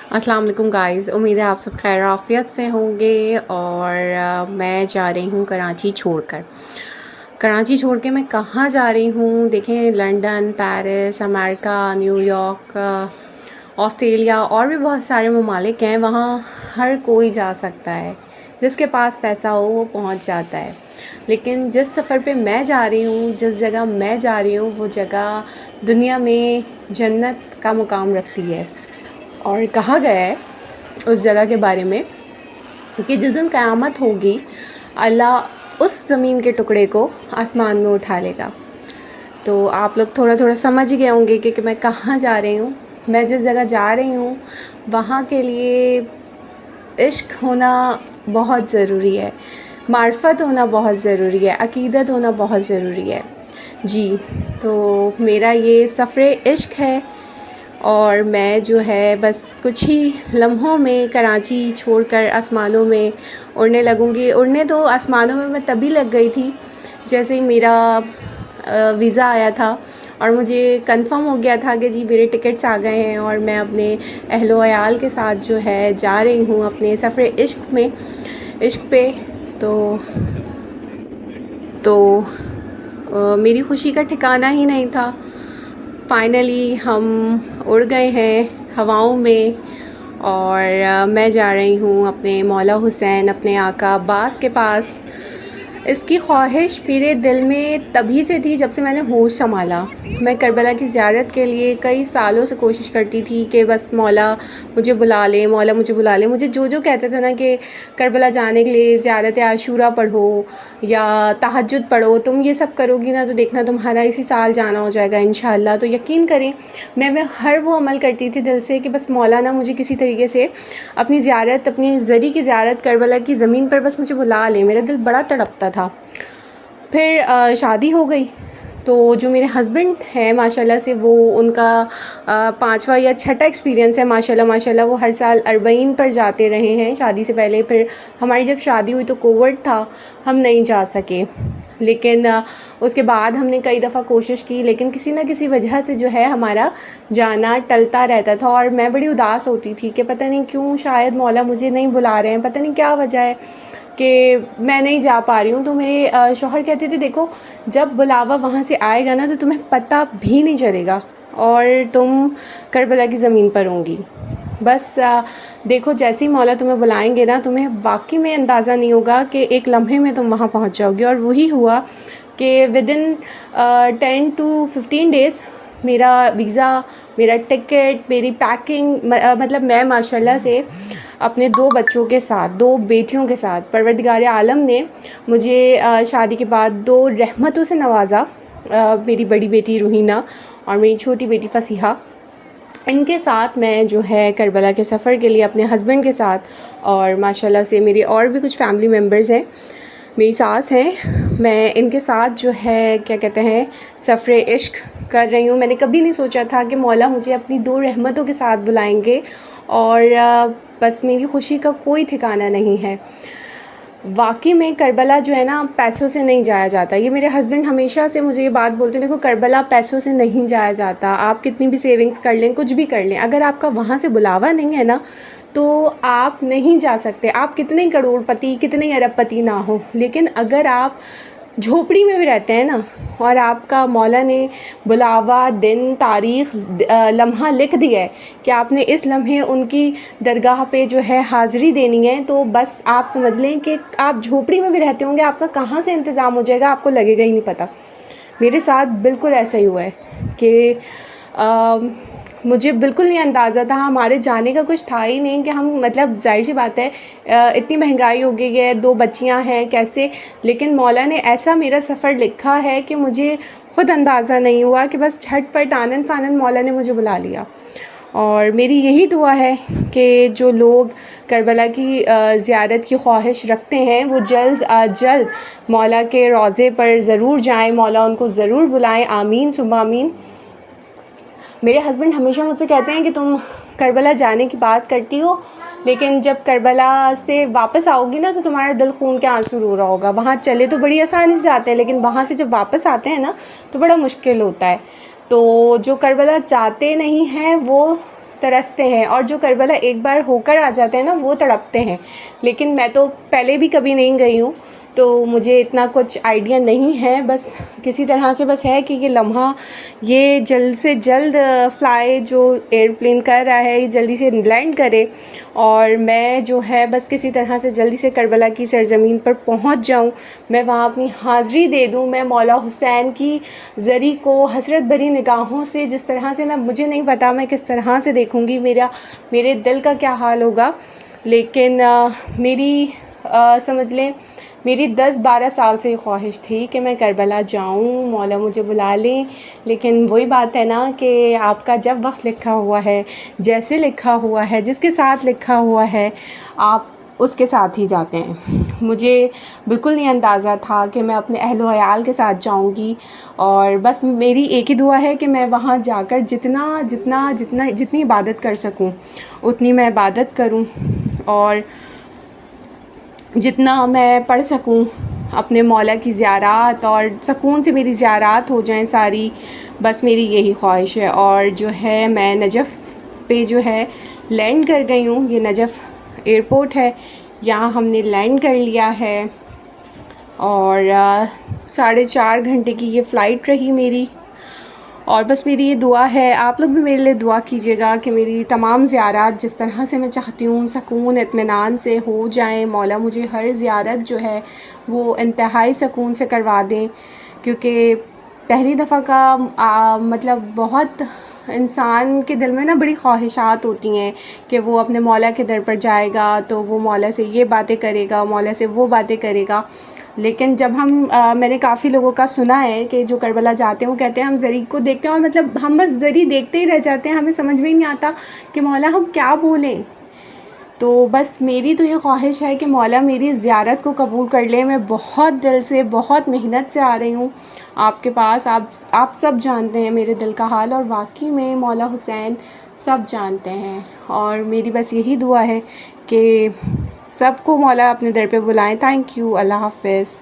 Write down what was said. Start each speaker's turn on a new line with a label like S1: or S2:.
S1: अस्सलाम वालेकुम गाइस, उम्मीद है आप सब खैर आफियत से होंगे। और मैं जा रही हूँ कराची छोड़कर। कराची छोड़ के मैं कहाँ जा रही हूँ? देखें, London, Paris, America, New York, Australia और भी बहुत सारे ममालिक हैं। वहाँ हर कोई जा सकता है, जिसके पास पैसा हो वो पहुँच जाता है। लेकिन जिस सफ़र पे मैं जा रही हूँ, जिस जगह मैं जा रही हूँ, वो जगह दुनिया में जन्नत का मुकाम रखती है। और कहा गया है उस जगह के बारे में कि जिस दिन क़यामत होगी, अल्लाह उस ज़मीन के टुकड़े को आसमान में उठा लेगा। तो आप लोग थोड़ा थोड़ा समझ ही गए होंगे कि मैं कहाँ जा रही हूँ। मैं जिस जगह जा रही हूँ वहाँ के लिए इश्क होना बहुत ज़रूरी है, मार्फत होना बहुत ज़रूरी है, अक़ीदत होना बहुत ज़रूरी है। जी, तो मेरा ये सफ़रे इश्क है और मैं जो है बस कुछ ही लम्हों में कराची छोड़कर आसमानों में उड़ने लगूँगी। उड़ने तो आसमानों में मैं तभी लग गई थी जैसे ही मेरा वीज़ा आया था और मुझे कंफर्म हो गया था कि जी मेरे टिकट्स आ गए हैं और मैं अपने अहलो अयाल के साथ जो है जा रही हूँ अपने सफ़र इश्क पे। तो मेरी खुशी का ठिकाना ही नहीं था। फाइनली हम उड़ गए हैं हवाओं में और मैं जा रही हूँ अपने मौला हुसैन, अपने आका अब्बास के पास। इसकी ख्वाहिश मेरे दिल में तभी से थी जब से मैंने होश संभाला। मैं करबला की ज़ियारत के लिए कई सालों से कोशिश करती थी कि बस मौला मुझे बुला ले, मौला मुझे बुला ले। मुझे जो कहते थे ना कि करबला जाने के लिए ज़ियारत आशूरा पढ़ो या तहज्जुद पढ़ो, तुम ये सब करोगी ना तो देखना तुम्हारा इसी साल जाना हो जाएगा इंशाअल्लाह। तो यकीन करें मैं हर वो अमल करती थी दिल से कि बस मौला ना मुझे किसी तरीके से अपनी ज़ियारत, अपनी ज़री की ज़ियारत करबला की ज़मीन पर बस मुझे बुला ले। मेरा दिल बड़ा तड़पता था। फिर शादी हो गई तो जो मेरे हस्बैंड हैं माशाल्लाह से, वो उनका 5वां या 6ठा एक्सपीरियंस है माशाल्लाह। वो हर साल अरबईन पर जाते रहे हैं शादी से पहले। फिर हमारी जब शादी हुई तो कोविड था, हम नहीं जा सके। लेकिन उसके बाद हमने कई दफ़ा कोशिश की, लेकिन किसी न किसी वजह से जो है हमारा जाना टलता रहता था और मैं बड़ी उदास होती थी कि पता नहीं क्यों, शायद मौला मुझे नहीं बुला रहे हैं, पता नहीं क्या वजह है कि मैं नहीं जा पा रही हूँ। तो मेरे शौहर कहते थे देखो, जब बुलावा वहाँ से आएगा ना तो तुम्हें पता भी नहीं चलेगा और तुम करबला की ज़मीन पर होंगी। बस देखो, जैसे ही मौला तुम्हें बुलाएंगे ना, तुम्हें वाकई में अंदाज़ा नहीं होगा कि एक लम्हे में तुम वहाँ पहुँच जाओगे। और वही हुआ कि विदिन 10 to 15 डेज़ मेरा वीज़ा, मेरा टिकट, मेरी पैकिंग, मतलब मैं माशाल्लाह से अपने 2 बच्चों के साथ, 2 बेटियों के साथ, परवरदिगार आलम ने मुझे शादी के बाद 2 रहमतों से नवाजा। मेरी बड़ी बेटी रूहीना और मेरी छोटी बेटी फसीहा, इनके साथ मैं जो है करबला के सफ़र के लिए अपने हस्बैंड के साथ, और माशाल्लाह से मेरे और भी कुछ फैमिली मेम्बर्स हैं, मेरी सास हैं, मैं इनके साथ जो है क्या कहते हैं सफ़र इश्क कर रही हूँ। मैंने कभी नहीं सोचा था कि मौला मुझे अपनी 2 रहमतों के साथ बुलाएंगे और बस मेरी खुशी का कोई ठिकाना नहीं है। वाकई में करबला जो है ना, पैसों से नहीं जाया जाता। ये मेरे हस्बैंड हमेशा से मुझे ये बात बोलते हैं, देखो करबला पैसों से नहीं जाया जाता। आप कितनी भी सेविंग्स कर लें, कुछ भी कर लें, अगर आपका वहाँ से बुलावा नहीं है ना तो आप नहीं जा सकते। आप कितने करोड़पति, कितने अरबपति ना हो, लेकिन अगर आप झोपड़ी में भी रहते हैं ना और आपका मौला ने बुलावा, दिन, तारीख़, लम्हा लिख दिया है कि आपने इस लम्हे उनकी दरगाह पे जो है हाज़िरी देनी है, तो बस आप समझ लें कि आप झोपड़ी में भी रहते होंगे, आपका कहाँ से इंतज़ाम हो जाएगा आपको लगेगा ही नहीं पता। मेरे साथ बिल्कुल ऐसा ही हुआ है कि मुझे बिल्कुल नहीं अंदाज़ा था, हमारे जाने का कुछ था ही नहीं कि हम, मतलब ज़ाहिर सी बात है इतनी महंगाई हो गई है, 2 बच्चियां हैं, कैसे। लेकिन मौला ने ऐसा मेरा सफ़र लिखा है कि मुझे ख़ुद अंदाज़ा नहीं हुआ कि बस झटपट आनन फानन मौला ने मुझे बुला लिया। और मेरी यही दुआ है कि जो लोग करबला की ज़ियारत की ख्वाहिश रखते हैं वो जल्द अज जल्द मौला के रोज़े पर ज़रूर जाएं, मौला उनको ज़रूर बुलाएं। आमीन सुम्मा आमीन। मेरे हस्बैंड हमेशा मुझसे कहते हैं कि तुम करबला जाने की बात करती हो, लेकिन जब करबला से वापस आओगी ना तो तुम्हारा दिल खून के आंसू रो रहा होगा। वहाँ चले तो बड़ी आसानी से जाते हैं, लेकिन वहाँ से जब वापस आते हैं ना तो बड़ा मुश्किल होता है। तो जो करबला जाते नहीं हैं वो ترستے ہیں، اور جو کربلا ایک بار ہو کر آ جاتے ہیں نا وہ تڑپتے ہیں. لیکن میں تو پہلے بھی کبھی نہیں گئی ہوں تو مجھے اتنا کچھ آئیڈیا نہیں ہے. بس کسی طرح سے بس ہے کہ یہ لمحہ یہ جلد سے جلد فلائی جو ایئرپلین کر رہا ہے یہ جلدی سے لینڈ کرے، اور میں جو ہے بس کسی طرح سے جلدی سے کربلا کی سرزمین پر پہنچ جاؤں، میں وہاں اپنی حاضری دے دوں. میں مولا حسین کی زری کو حسرت بھری نگاہوں سے، جس طرح سے مجھے نہیں پتا میں کس طرح سے دیکھوں گی، میرے دل کا کیا حال ہوگا. لیکن میری سمجھ لیں میری 10-12 سال سے یہ خواہش تھی کہ میں کربلا جاؤں، مولا مجھے بلا لیں. لیکن وہی بات ہے نا کہ آپ کا جب وقت لکھا ہوا ہے، جیسے لکھا ہوا ہے، جس کے ساتھ لکھا ہوا ہے، آپ اس کے ساتھ ہی جاتے ہیں. مجھے بالکل نہیں اندازہ تھا کہ میں اپنے اہل و عیال کے ساتھ جاؤں گی، اور بس میری ایک ہی دعا ہے کہ میں وہاں جا کر جتنی عبادت کر سکوں اتنی میں عبادت کروں، اور جتنا میں پڑھ سکوں اپنے مولا کی زیارات، اور سکون سے میری زیارات ہو جائیں ساری. بس میری یہی خواہش ہے. اور جو ہے میں نجف پہ جو ہے لینڈ کر گئی ہوں. یہ نجف ایئرپورٹ ہے، یہاں ہم نے لینڈ کر لیا ہے، اور 4.5 گھنٹے کی یہ فلائٹ رہی میری. اور بس میری یہ دعا ہے، آپ لوگ بھی میرے لیے دعا کیجیے گا کہ میری تمام زیارات جس طرح سے میں چاہتی ہوں سکون اطمینان سے ہو جائیں. مولا مجھے ہر زیارت جو ہے وہ انتہائی سکون سے کروا دیں، کیونکہ پہلی دفعہ کا مطلب بہت انسان کے دل میں نا بڑی خواہشات ہوتی ہیں کہ وہ اپنے مولا کے در پر جائے گا تو وہ مولا سے یہ باتیں کرے گا، مولا سے وہ باتیں کرے گا. لیکن جب میں نے کافی لوگوں کا سنا ہے کہ جو کربلا جاتے ہیں وہ کہتے ہیں ہم زری کو دیکھتے ہیں اور مطلب ہم بس زری دیکھتے ہی رہ جاتے ہیں، ہمیں سمجھ میں ہی نہیں آتا کہ مولا ہم کیا بولیں. تو بس میری تو یہ خواہش ہے کہ مولا میری زیارت کو قبول کر لے. میں بہت دل سے بہت محنت سے آ رہی ہوں آپ کے پاس. آپ سب جانتے ہیں میرے دل کا حال، اور واقعی میں مولا حسین سب جانتے ہیں. اور میری بس یہی دعا ہے کہ سب کو مولا اپنے در پہ بلائیں. Thank you. اللہ حافظ.